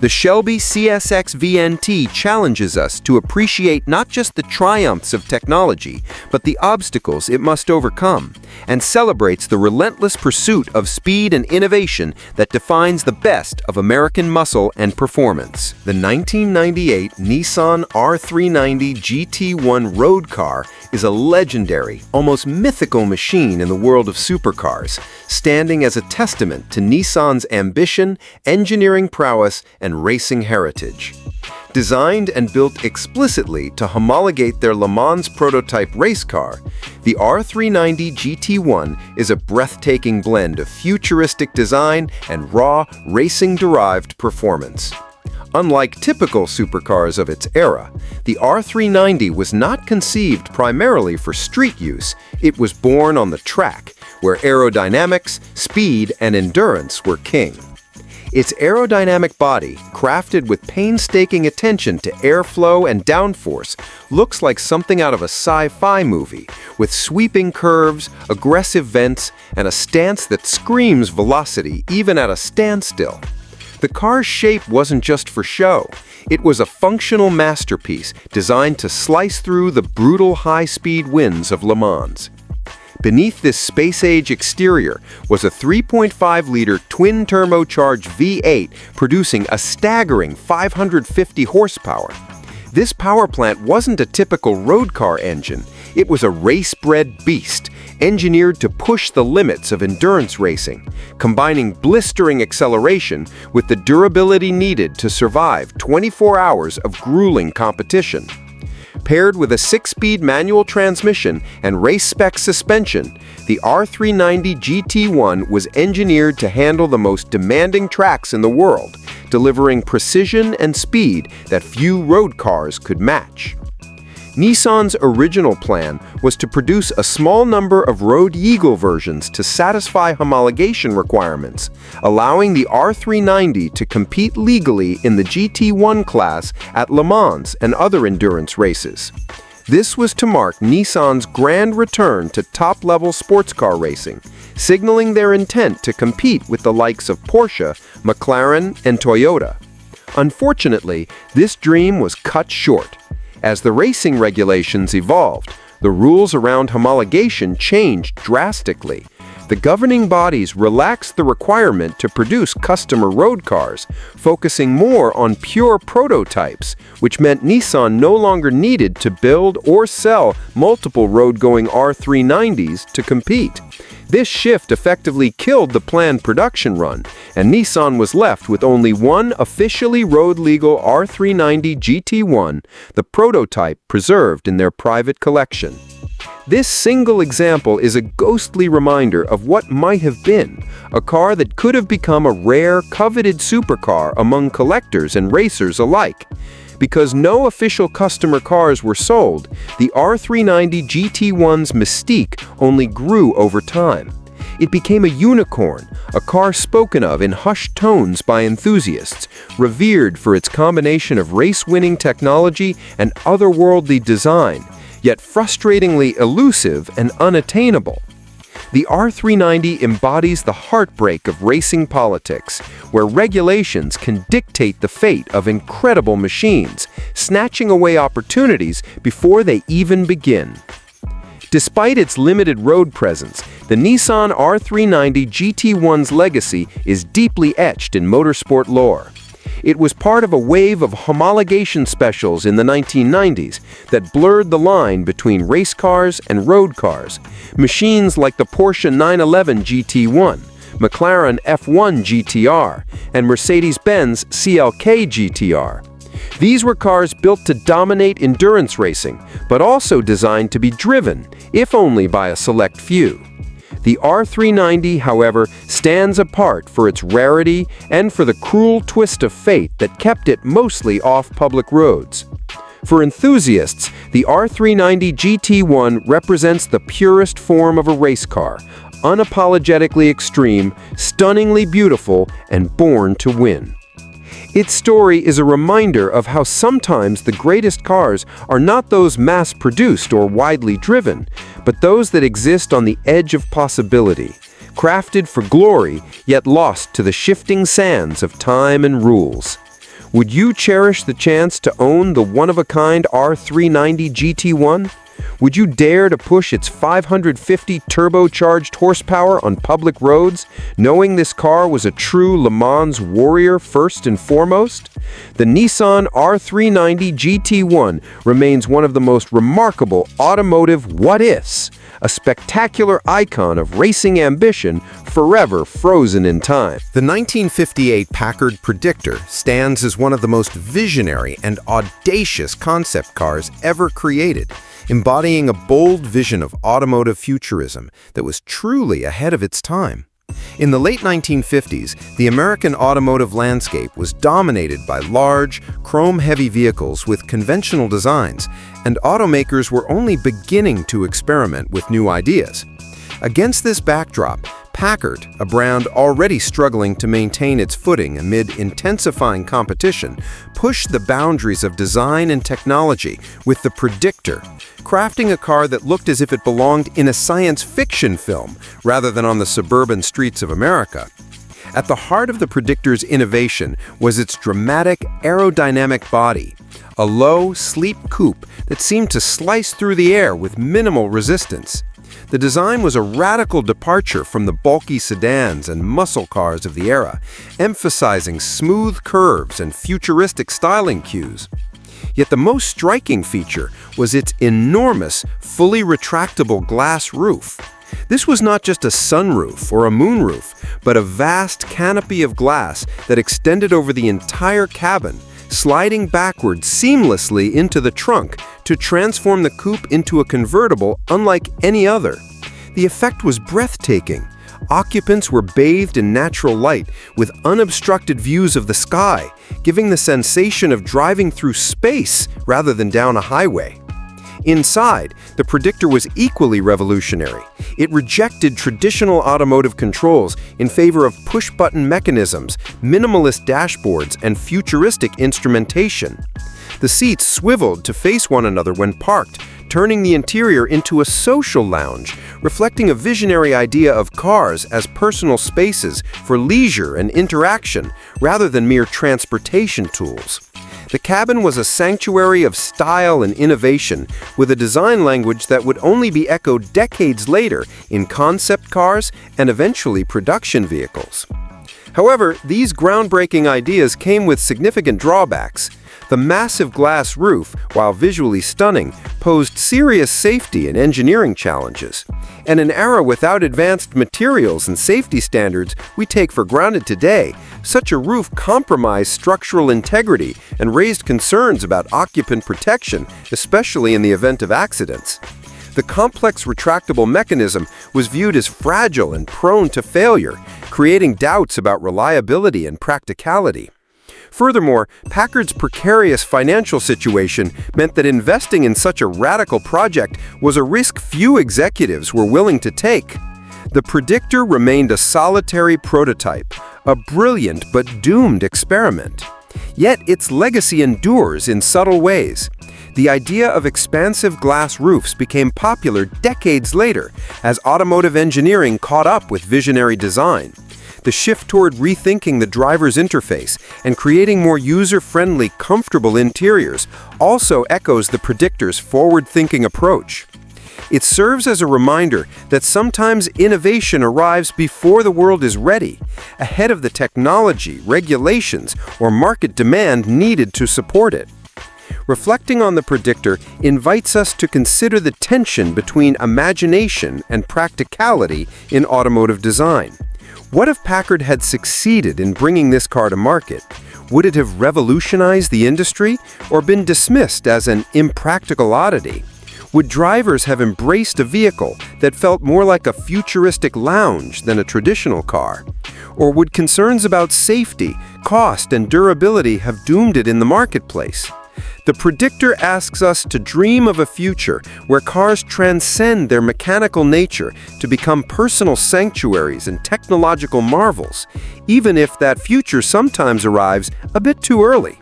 Speaker 1: The Shelby CSX VNT challenges us to appreciate not just the triumphs of technology, but the obstacles it must overcome, and celebrates the relentless pursuit of speed and innovation that defines the best of American muscle and performance. The 1998 Nissan R390 GT1 road car is a legendary, almost mythical machine in the world of supercars, standing as a testament to Nissan's ambition, engineering prowess, and racing heritage. Designed and built explicitly to homologate their Le Mans prototype race car, the R390 GT1 is a breathtaking blend of futuristic design and raw, racing-derived performance. Unlike typical supercars of its era, the R390 was not conceived primarily for street use. It was born on the track, where aerodynamics, speed, and endurance were king. Its aerodynamic body, crafted with painstaking attention to airflow and downforce, looks like something out of a sci-fi movie, with sweeping curves, aggressive vents, and a stance that screams velocity even at a standstill. The car's shape wasn't just for show. It was a functional masterpiece designed to slice through the brutal high-speed winds of Le Mans. Beneath this space-age exterior was a 3.5-liter twin-turbocharged V8 producing a staggering 550 horsepower. This power plant wasn't a typical road car engine. It was a race-bred beast, engineered to push the limits of endurance racing, combining blistering acceleration with the durability needed to survive 24 hours of grueling competition. Paired with a 6-speed manual transmission and race-spec suspension, the R390 GT1 was engineered to handle the most demanding tracks in the world, delivering precision and speed that few road cars could match. Nissan's original plan was to produce a small number of Road Eagle versions to satisfy homologation requirements, allowing the R390 to compete legally in the GT1 class at Le Mans and other endurance races. This was to mark Nissan's grand return to top-level sports car racing, signaling their intent to compete with the likes of Porsche, McLaren, and Toyota. Unfortunately, this dream was cut short. As the racing regulations evolved, the rules around homologation changed drastically. The governing bodies relaxed the requirement to produce customer road cars, focusing more on pure prototypes, which meant Nissan no longer needed to build or sell multiple road-going R390s to compete. This shift effectively killed the planned production run, and Nissan was left with only one officially road-legal R390 GT1, the prototype preserved in their private collection. This single example is a ghostly reminder of what might have been, a car that could have become a rare, coveted supercar among collectors and racers alike. Because no official customer cars were sold, the R390 GT1's mystique only grew over time. It became a unicorn, a car spoken of in hushed tones by enthusiasts, revered for its combination of race-winning technology and otherworldly design, yet frustratingly elusive and unattainable. The R390 embodies the heartbreak of racing politics, where regulations can dictate the fate of incredible machines, snatching away opportunities before they even begin. Despite its limited road presence, the Nissan R390 GT1's legacy is deeply etched in motorsport lore. It was part of a wave of homologation specials in the 1990s that blurred the line between race cars and road cars. Machines like the Porsche 911 GT1, McLaren F1 GTR, and Mercedes-Benz CLK GTR. These were cars built to dominate endurance racing, but also designed to be driven, if only by a select few. The R390, however, stands apart for its rarity and for the cruel twist of fate that kept it mostly off public roads. For enthusiasts, the R390 GT1 represents the purest form of a race car, unapologetically extreme, stunningly beautiful, and born to win. Its story is a reminder of how sometimes the greatest cars are not those mass-produced or widely driven, but those that exist on the edge of possibility, crafted for glory, yet lost to the shifting sands of time and rules. Would you cherish the chance to own the one-of-a-kind R390 GT1? Would you dare to push its 550 turbocharged horsepower on public roads, knowing this car was a true Le Mans warrior first and foremost? The Nissan R390 GT1 remains one of the most remarkable automotive what-ifs, a spectacular icon of racing ambition forever frozen in time. The 1958 Packard Predictor stands as one of the most visionary and audacious concept cars ever created, embodying a bold vision of automotive futurism that was truly ahead of its time. In the late 1950s, the American automotive landscape was dominated by large, chrome-heavy vehicles with conventional designs, and automakers were only beginning to experiment with new ideas. Against this backdrop, Packard, a brand already struggling to maintain its footing amid intensifying competition, pushed the boundaries of design and technology with the Predictor, crafting a car that looked as if it belonged in a science fiction film rather than on the suburban streets of America. At the heart of the Predictor's innovation was its dramatic, aerodynamic body, a low, sleek coupe that seemed to slice through the air with minimal resistance. The design was a radical departure from the bulky sedans and muscle cars of the era, emphasizing smooth curves and futuristic styling cues. Yet the most striking feature was its enormous, fully retractable glass roof. This was not just a sunroof or a moonroof, but a vast canopy of glass that extended over the entire cabin, sliding backwards seamlessly into the trunk to transform the coupe into a convertible unlike any other. The effect was breathtaking. Occupants were bathed in natural light with unobstructed views of the sky, giving the sensation of driving through space rather than down a highway. Inside, the Predictor was equally revolutionary. It rejected traditional automotive controls in favor of push-button mechanisms, minimalist dashboards, and futuristic instrumentation. The seats swiveled to face one another when parked, turning the interior into a social lounge, reflecting a visionary idea of cars as personal spaces for leisure and interaction rather than mere transportation tools. The cabin was a sanctuary of style and innovation, with a design language that would only be echoed decades later in concept cars and eventually production vehicles. However, these groundbreaking ideas came with significant drawbacks. The massive glass roof, while visually stunning, posed serious safety and engineering challenges. In an era without advanced materials and safety standards we take for granted today, such a roof compromised structural integrity and raised concerns about occupant protection, especially in the event of accidents. The complex retractable mechanism was viewed as fragile and prone to failure, creating doubts about reliability and practicality. Furthermore, Packard's precarious financial situation meant that investing in such a radical project was a risk few executives were willing to take. The Predictor remained a solitary prototype, a brilliant but doomed experiment. Yet its legacy endures in subtle ways. The idea of expansive glass roofs became popular decades later as automotive engineering caught up with visionary design. The shift toward rethinking the driver's interface and creating more user-friendly, comfortable interiors also echoes the Predictor's forward-thinking approach. It serves as a reminder that sometimes innovation arrives before the world is ready, ahead of the technology, regulations, or market demand needed to support it. Reflecting on the Predictor invites us to consider the tension between imagination and practicality in automotive design. What if Packard had succeeded in bringing this car to market? Would it have revolutionized the industry or been dismissed as an impractical oddity? Would drivers have embraced a vehicle that felt more like a futuristic lounge than a traditional car? Or would concerns about safety, cost, and durability have doomed it in the marketplace? The Predictor asks us to dream of a future where cars transcend their mechanical nature to become personal sanctuaries and technological marvels, even if that future sometimes arrives a bit too early.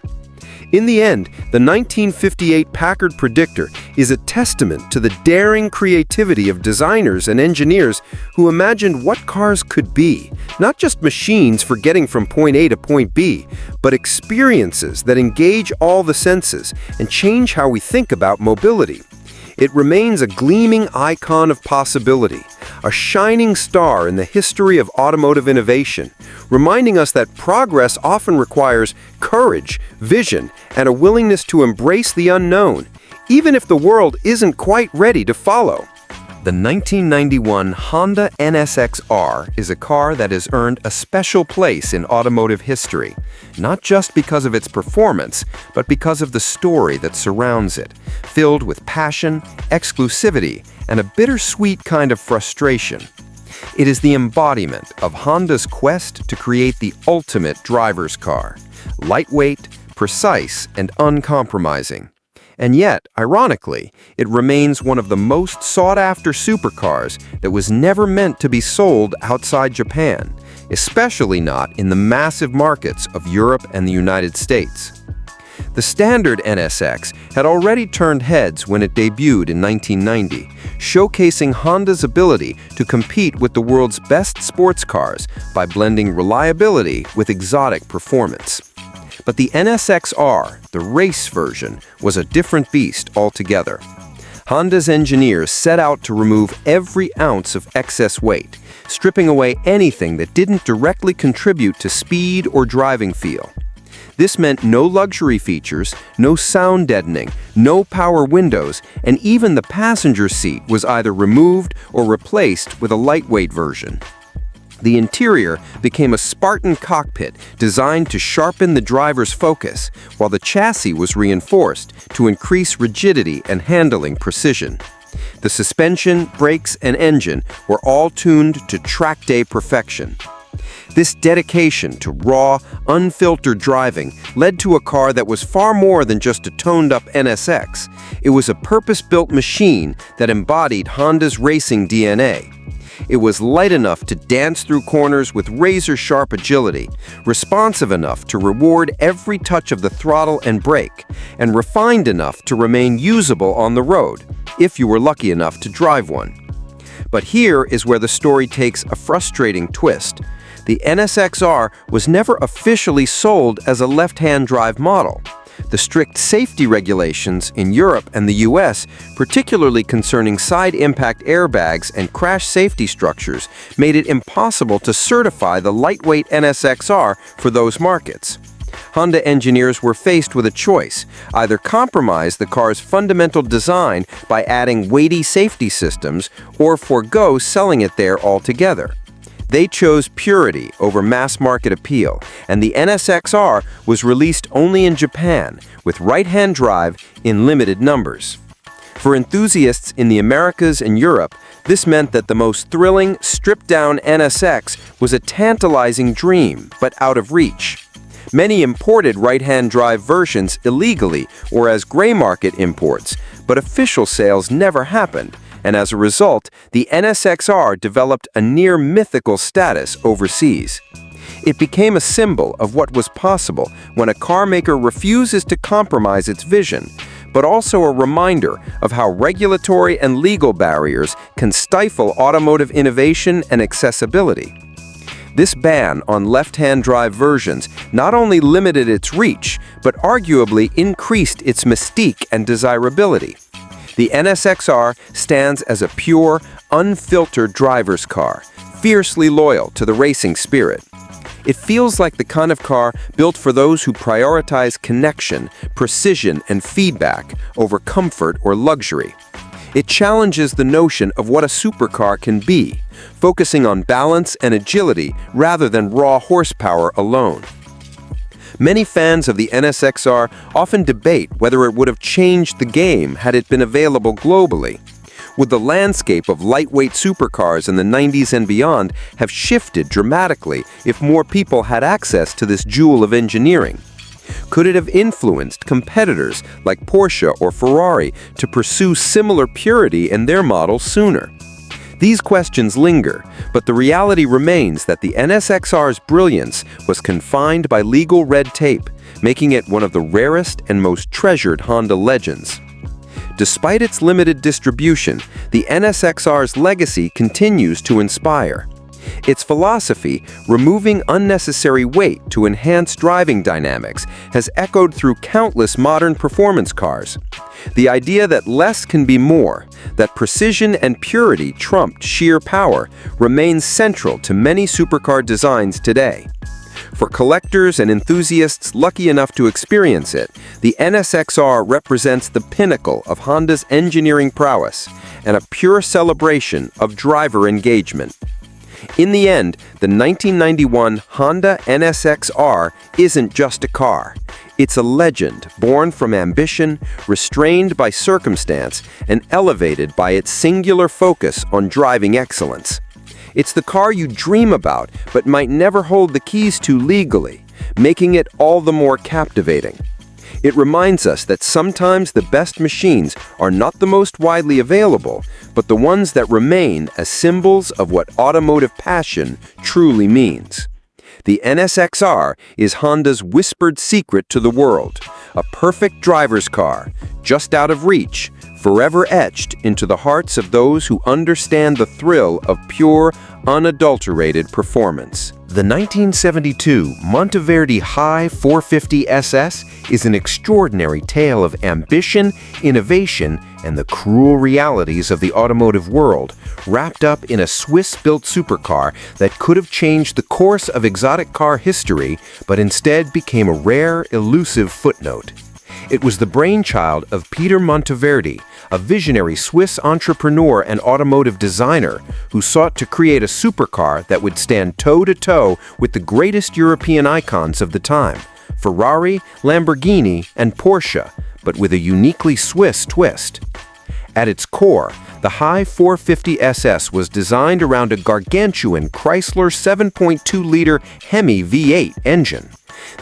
Speaker 1: In the end, the 1958 Packard Predictor is a testament to the daring creativity of designers and engineers who imagined what cars could be, not just machines for getting from point A to point B, but experiences that engage all the senses and change how we think about mobility. It remains a gleaming icon of possibility, a shining star in the history of automotive innovation, reminding us that progress often requires courage, vision, and a willingness to embrace the unknown, even if the world isn't quite ready to follow. The 1991 Honda NSX-R is a car that has earned a special place in automotive history, not just because of its performance, but because of the story that surrounds it, filled with passion, exclusivity, and a bittersweet kind of frustration. It is the embodiment of Honda's quest to create the ultimate driver's car, lightweight, precise, and uncompromising. And yet, ironically, it remains one of the most sought-after supercars that was never meant to be sold outside Japan, especially not in the massive markets of Europe and the United States. The standard NSX had already turned heads when it debuted in 1990, showcasing Honda's ability to compete with the world's best sports cars by blending reliability with exotic performance. But the NSX-R, the race version, was a different beast altogether. Honda's engineers set out to remove every ounce of excess weight, stripping away anything that didn't directly contribute to speed or driving feel. This meant no luxury features, no sound deadening, no power windows, and even the passenger seat was either removed or replaced with a lightweight version. The interior became a Spartan cockpit designed to sharpen the driver's focus, while the chassis was reinforced to increase rigidity and handling precision. The suspension, brakes, and engine were all tuned to track day perfection. This dedication to raw, unfiltered driving led to a car that was far more than just a toned-up NSX. It was a purpose-built machine that embodied Honda's racing DNA. It was light enough to dance through corners with razor-sharp agility, responsive enough to reward every touch of the throttle and brake, and refined enough to remain usable on the road, if you were lucky enough to drive one. But here is where the story takes a frustrating twist. The NSX-R was never officially sold as a left-hand drive model. The strict safety regulations in Europe and the US, particularly concerning side impact airbags and crash safety structures, made it impossible to certify the lightweight NSX-R for those markets. Honda engineers were faced with a choice: either compromise the car's fundamental design by adding weighty safety systems or forego selling it there altogether. They chose purity over mass-market appeal, and the NSX-R was released only in Japan, with right-hand drive in limited numbers. For enthusiasts in the Americas and Europe, this meant that the most thrilling, stripped-down NSX was a tantalizing dream, but out of reach. Many imported right-hand drive versions illegally or as gray-market imports, but official sales never happened, and as a result, the NSX-R developed a near-mythical status overseas. It became a symbol of what was possible when a car maker refuses to compromise its vision, but also a reminder of how regulatory and legal barriers can stifle automotive innovation and accessibility. This ban on left-hand drive versions not only limited its reach, but arguably increased its mystique and desirability. The NSX-R stands as a pure, unfiltered driver's car, fiercely loyal to the racing spirit. It feels like the kind of car built for those who prioritize connection, precision, and feedback over comfort or luxury. It challenges the notion of what a supercar can be, focusing on balance and agility rather than raw horsepower alone. Many fans of the NSX-R often debate whether it would have changed the game had it been available globally. Would the landscape of lightweight supercars in the 90s and beyond have shifted dramatically if more people had access to this jewel of engineering? Could it have influenced competitors like Porsche or Ferrari to pursue similar purity in their models sooner? These questions linger, but the reality remains that the NSX-R's brilliance was confined by legal red tape, making it one of the rarest and most treasured Honda legends. Despite its limited distribution, the NSX-R's legacy continues to inspire. Its philosophy, removing unnecessary weight to enhance driving dynamics, has echoed through countless modern performance cars. The idea that less can be more, that precision and purity trumped sheer power, remains central to many supercar designs today. For collectors and enthusiasts lucky enough to experience it, the NSX-R represents the pinnacle of Honda's engineering prowess and a pure celebration of driver engagement. In the end, the 1991 Honda NSX-R isn't just a car. It's a legend born from ambition, restrained by circumstance, and elevated by its singular focus on driving excellence. It's the car you dream about but might never hold the keys to legally, making it all the more captivating. It reminds us that sometimes the best machines are not the most widely available, but the ones that remain as symbols of what automotive passion truly means. The NSX-R is Honda's whispered secret to the world, a perfect driver's car, just out of reach, forever etched into the hearts of those who understand the thrill of pure, unadulterated performance. The 1972 Verde High 450 SS is an extraordinary tale of ambition, innovation, and the cruel realities of the automotive world, wrapped up in a Swiss-built supercar that could have changed the course of exotic car history, but instead became a rare, elusive footnote. It was the brainchild of Peter Monteverdi, a visionary Swiss entrepreneur and automotive designer who sought to create a supercar that would stand toe-to-toe with the greatest European icons of the time, Ferrari, Lamborghini, and Porsche, but with a uniquely Swiss twist. At its core, the High 450 SS was designed around a gargantuan Chrysler 7.2-liter Hemi V8 engine.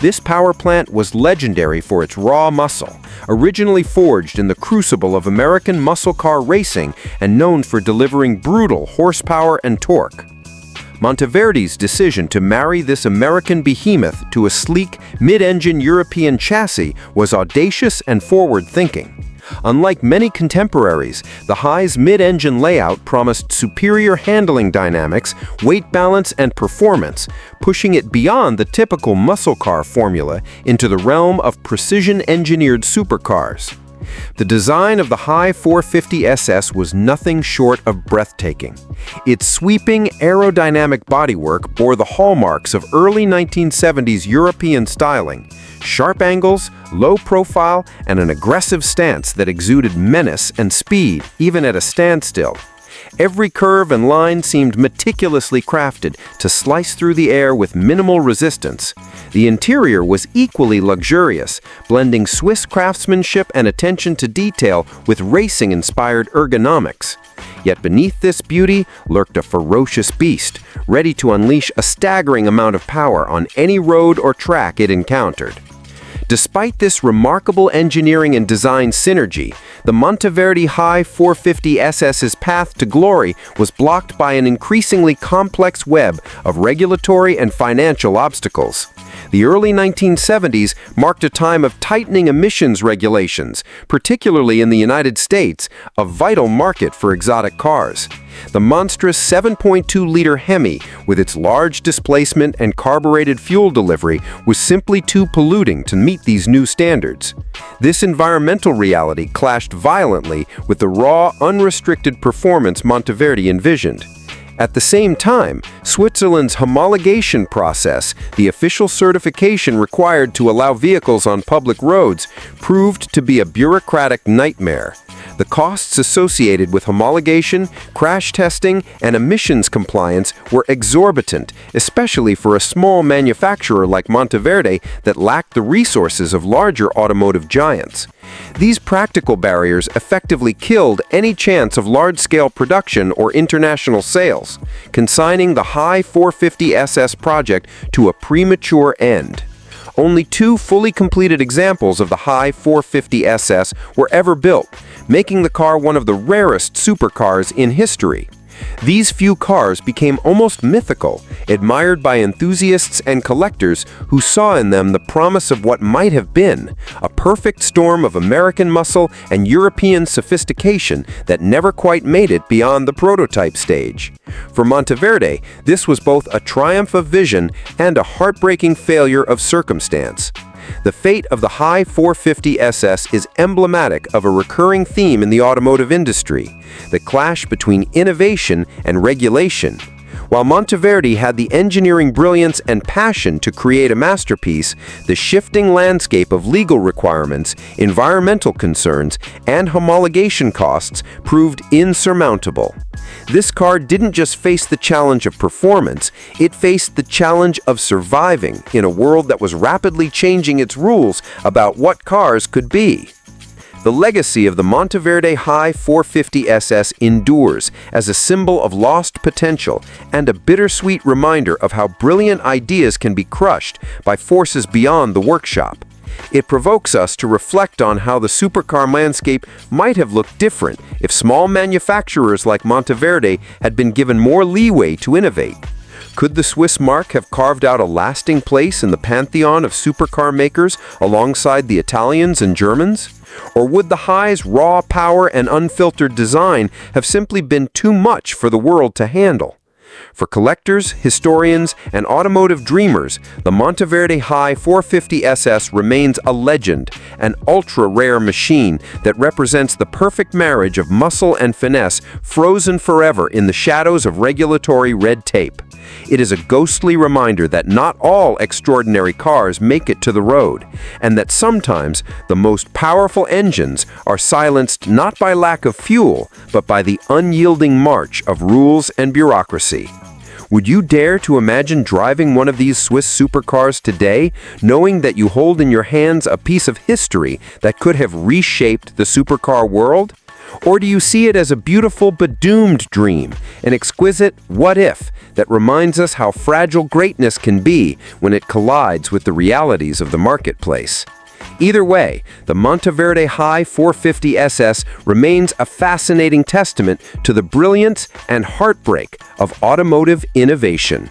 Speaker 1: This power plant was legendary for its raw muscle, originally forged in the crucible of American muscle car racing and known for delivering brutal horsepower and torque. Monteverdi's decision to marry this American behemoth to a sleek, mid-engine European chassis was audacious and forward-thinking. Unlike many contemporaries, the High's mid-engine layout promised superior handling dynamics, weight balance, and performance, pushing it beyond the typical muscle car formula into the realm of precision-engineered supercars. The design of the High 450 SS was nothing short of breathtaking. Its sweeping, aerodynamic bodywork bore the hallmarks of early 1970s European styling: sharp angles, low profile, and an aggressive stance that exuded menace and speed, even at a standstill. Every curve and line seemed meticulously crafted to slice through the air with minimal resistance. The interior was equally luxurious, blending Swiss craftsmanship and attention to detail with racing-inspired ergonomics. Yet beneath this beauty lurked a ferocious beast, ready to unleash a staggering amount of power on any road or track it encountered. Despite this remarkable engineering and design synergy, the Monteverdi High 450 SS's path to glory was blocked by an increasingly complex web of regulatory and financial obstacles. The early 1970s marked a time of tightening emissions regulations, particularly in the United States, a vital market for exotic cars. The monstrous 7.2-liter Hemi, with its large displacement and carbureted fuel delivery, was simply too polluting to meet these new standards. This environmental reality clashed violently with the raw, unrestricted performance Monteverdi envisioned. At the same time, Switzerland's homologation process, the official certification required to allow vehicles on public roads, proved to be a bureaucratic nightmare. The costs associated with homologation, crash testing, and emissions compliance were exorbitant, especially for a small manufacturer like Monteverdi that lacked the resources of larger automotive giants. These practical barriers effectively killed any chance of large-scale production or international sales, consigning the High 450 SS project to a premature end. Only two fully completed examples of the High 450 SS were ever built, making the car one of the rarest supercars in history. These few cars became almost mythical, admired by enthusiasts and collectors who saw in them the promise of what might have been, a perfect storm of American muscle and European sophistication that never quite made it beyond the prototype stage. For Monteverdi, this was both a triumph of vision and a heartbreaking failure of circumstance. The fate of the High 450 SS is emblematic of a recurring theme in the automotive industry, the clash between innovation and regulation. While Monteverdi had the engineering brilliance and passion to create a masterpiece, the shifting landscape of legal requirements, environmental concerns, and homologation costs proved insurmountable. This car didn't just face the challenge of performance, it faced the challenge of surviving in a world that was rapidly changing its rules about what cars could be. The legacy of the Monteverdi High 450 SS endures as a symbol of lost potential and a bittersweet reminder of how brilliant ideas can be crushed by forces beyond the workshop. It provokes us to reflect on how the supercar landscape might have looked different if small manufacturers like Verde had been given more leeway to innovate. Could the Swiss marque have carved out a lasting place in the pantheon of supercar makers alongside the Italians and Germans? Or would the high's raw power and unfiltered design have simply been too much for the world to handle? For collectors, historians, and automotive dreamers, the Monteverde High 450 SS remains a legend, an ultra-rare machine that represents the perfect marriage of muscle and finesse frozen forever in the shadows of regulatory red tape. It is a ghostly reminder that not all extraordinary cars make it to the road, and that sometimes the most powerful engines are silenced not by lack of fuel, but by the unyielding march of rules and bureaucracy. Would you dare to imagine driving one of these Swiss supercars today, knowing that you hold in your hands a piece of history that could have reshaped the supercar world? Or do you see it as a beautiful but doomed dream, an exquisite what-if that reminds us how fragile greatness can be when it collides with the realities of the marketplace? Either way, the Monteverde High 450 SS remains a fascinating testament to the brilliance and heartbreak of automotive innovation.